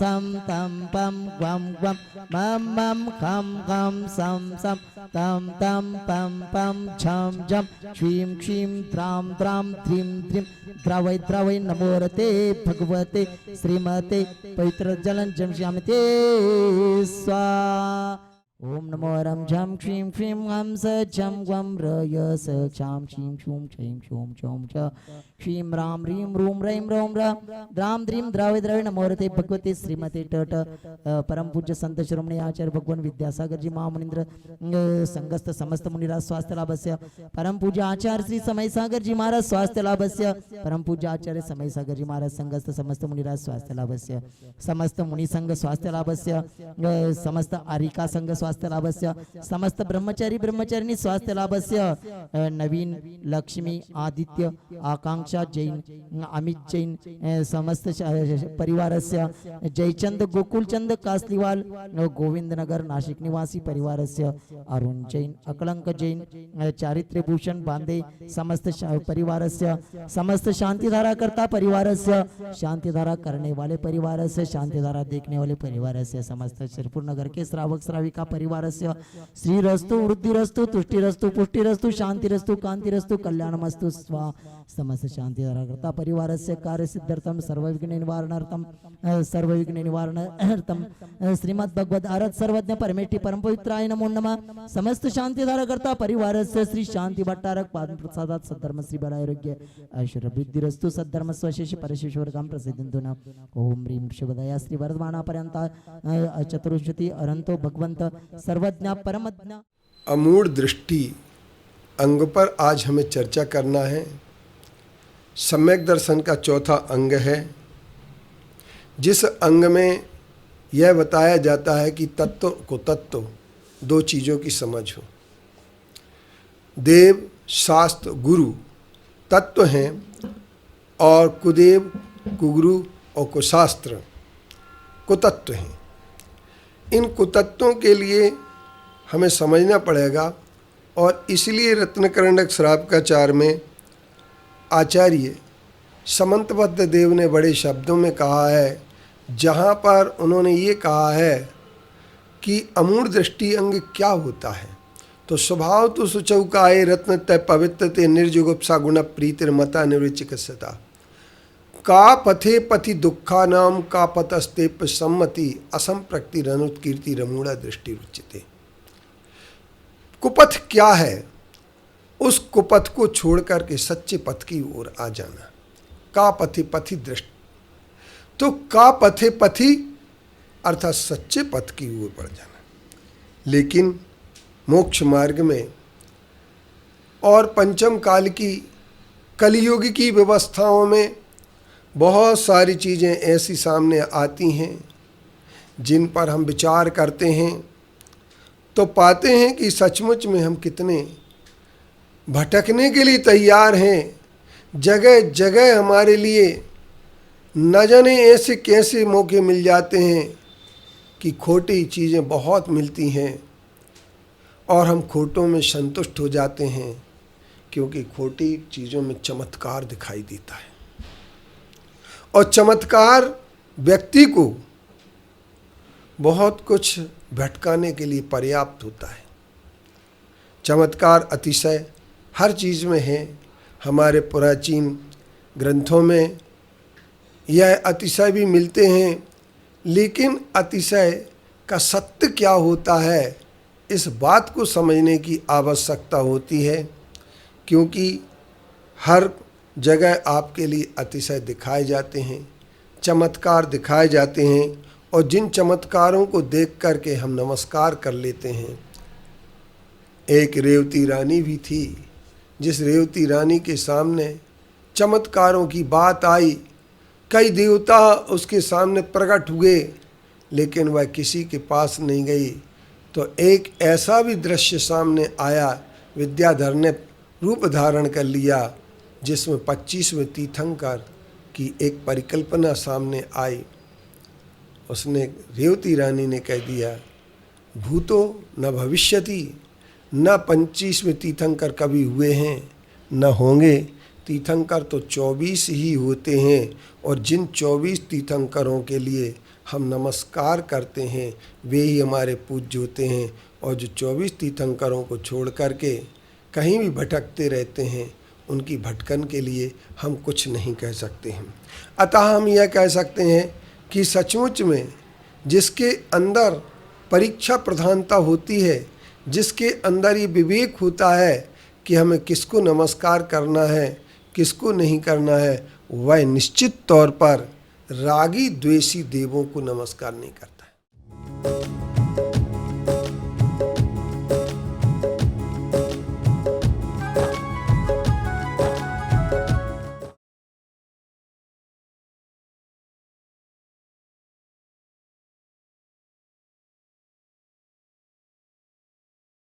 सम तम पम ग्वम ग्वम मम मम खम खम सम सम तम तम पम पम छम झम क्षीम क्षीम त्राम त्राम त्रीम त्रीम द्रवै द्रवै नमोरते भगवते श्रीमते पवित्र जलन जमश्यामते स्वाहा। ओम नमो रम झम क्षीम क्षीम हम स झम ग्वम रय स क्षाम क्षीम क्षूम क्षीम क्षूम क्षोम च क्षीम राम रीम रूम रैम रोम राम द्रीम द्रावि द्रवि नमोरते भगवते श्रीमते टट परम पूज्य संत शिरोमणि आचार्य भगवान विद्यासागर जी महामुनिंद्र संगस्त समस्त मुनिराज स्वास्थ्य लाभस्य परम पूज्य आचार्य श्री समय सागर जी महाराज स्वास्थ्य लाभस्य परम पूज्य आचार्य समय सागर जी महाराज संगस्त समस्त मुनिराज स्वास्थ्य लाभस्य समस्त मुनि संघ स्वास्थ्य लाभस्य समस्त आरिका संघ स्वास्थ्य लाभस्य समस्त ब्रह्मचारी ब्रह्मचारिणी स्वास्थ्य लाभस्य नवीन लक्ष्मी आदित्य आकांक्षा जैन अमित जैन समस्त परिवारस्य जयचंद गोकुलचंद कासलीवाल गोविंद नगर नाशिक निवासी परिवारस्य अरुण जैन अकलंक जैन चारित्र्य भूषण बांदे समस्त परिवारस्य समस्त शांतिधारा करता परिवारस्य शांतिधारा करने वाले परिवारस्य शांतिधारा देखने वाले परिवारस्य समस्त शिरपुर नगर के श्रावक श्राविका परिवारस्य श्रीरस्तु वृद्धिरस्तु तुष्टिरस्तु पुष्टिरस्तु शांतिरस्तु कांतिरस्तु कल्याणमस्तु स्वा समस्त शांतिधारा करता परिवारस्य कार्य सिद्ध्यर्थम सर्वविघ्न निवारणार्थम श्रीमद् भगवद आरत सर्वज्ञ परमेष्टि परम पवित्राय नमो नमः। समस्त शांतिधारा करता परिवारस्य श्री शांति भट्टारक पाद प्रसादात सद्धर्म श्री बलारोग्य ऐश्वर्य वृद्धिरस्तु सद्धर्म स्वशेष परशेश्वर काम प्रसिद्धंतुना ओम ह्रीं शिवदया श्री वर्धमाना पर्यंत चतुर्श्रुति अरंतो भगवंत सर्वज्ञ परमज्ञ। अमूढ़ दृष्टि अंग पर आज हमें चर्चा करना है। सम्यक दर्शन का चौथा अंग है, जिस अंग में यह बताया जाता है कि तत्व को तत्व दो चीज़ों की समझ हो। देव शास्त्र गुरु तत्व हैं और कुदेव कुगुरु और कुशास्त्र कुतत्व हैं। इन कुतत्वों के लिए हमें समझना पड़ेगा और इसलिए रत्नकरंडक श्रावकाचार में आचार्य समंतबद्ध देव ने बड़े शब्दों में कहा है, जहाँ पर उन्होंने ये कहा है कि अमूढ़ दृष्टि अंग क्या होता है। तो स्वभाव तो सुचौकाये रत्न तय पवित्र ते निर्जुगुप्सा गुण प्रीतिर मता निर्विचिकित्सता का पथे पथि दुखा नाम का पतस्ते सम्मति असंप्रक्ति रनुत्कीर्ति रमूढ़ा दृष्टि रुचिते। कुपथ क्या है? उस कुपथ को छोड़ करके सच्चे पथ की ओर आ जाना। का पथे पथि दृष्टि, तो का पथे पथि अर्थात सच्चे पथ की ओर बढ़ जाना। लेकिन मोक्ष मार्ग में और पंचम काल की कलियुग की व्यवस्थाओं में बहुत सारी चीज़ें ऐसी सामने आती हैं जिन पर हम विचार करते हैं तो पाते हैं कि सचमुच में हम कितने भटकने के लिए तैयार हैं। जगह जगह हमारे लिए न जाने ऐसे कैसे मौके मिल जाते हैं कि खोटी चीज़ें बहुत मिलती हैं और हम खोटों में संतुष्ट हो जाते हैं, क्योंकि खोटी चीज़ों में चमत्कार दिखाई देता है और चमत्कार व्यक्ति को बहुत कुछ भटकाने के लिए पर्याप्त होता है। चमत्कार अतिशय हर चीज़ में है। हमारे प्राचीन ग्रंथों में यह अतिशय भी मिलते हैं, लेकिन अतिशय का सत्य क्या होता है इस बात को समझने की आवश्यकता होती है, क्योंकि हर जगह आपके लिए अतिशय दिखाए जाते हैं, चमत्कार दिखाए जाते हैं और जिन चमत्कारों को देख करके हम नमस्कार कर लेते हैं। एक रेवती रानी भी थी, जिस रेवती रानी के सामने चमत्कारों की बात आई, कई देवता उसके सामने प्रकट हुए, लेकिन वह किसी के पास नहीं गई। तो एक ऐसा भी दृश्य सामने आया, विद्याधर ने रूप धारण कर लिया, जिसमें 25वें तीर्थंकर की एक परिकल्पना सामने आई। उसने रेवती रानी ने कह दिया, भूतो न भविष्यति, न 25वें तीर्थंकर कभी हुए हैं न होंगे, तीर्थंकर तो 24 ही होते हैं, और जिन 24 तीर्थंकरों के लिए हम नमस्कार करते हैं वे ही हमारे पूज्य होते हैं। और जो 24 तीर्थंकरों को छोड़ करके कहीं भी भटकते रहते हैं, उनकी भटकन के लिए हम कुछ नहीं कह सकते हैं। अतः हम यह कह सकते हैं कि सचमुच में जिसके अंदर परीक्षा प्रधानता होती है, जिसके अंदर ये विवेक होता है कि हमें किसको नमस्कार करना है, किसको नहीं करना है, वह निश्चित तौर पर रागी द्वेषी देवों को नमस्कार नहीं करता।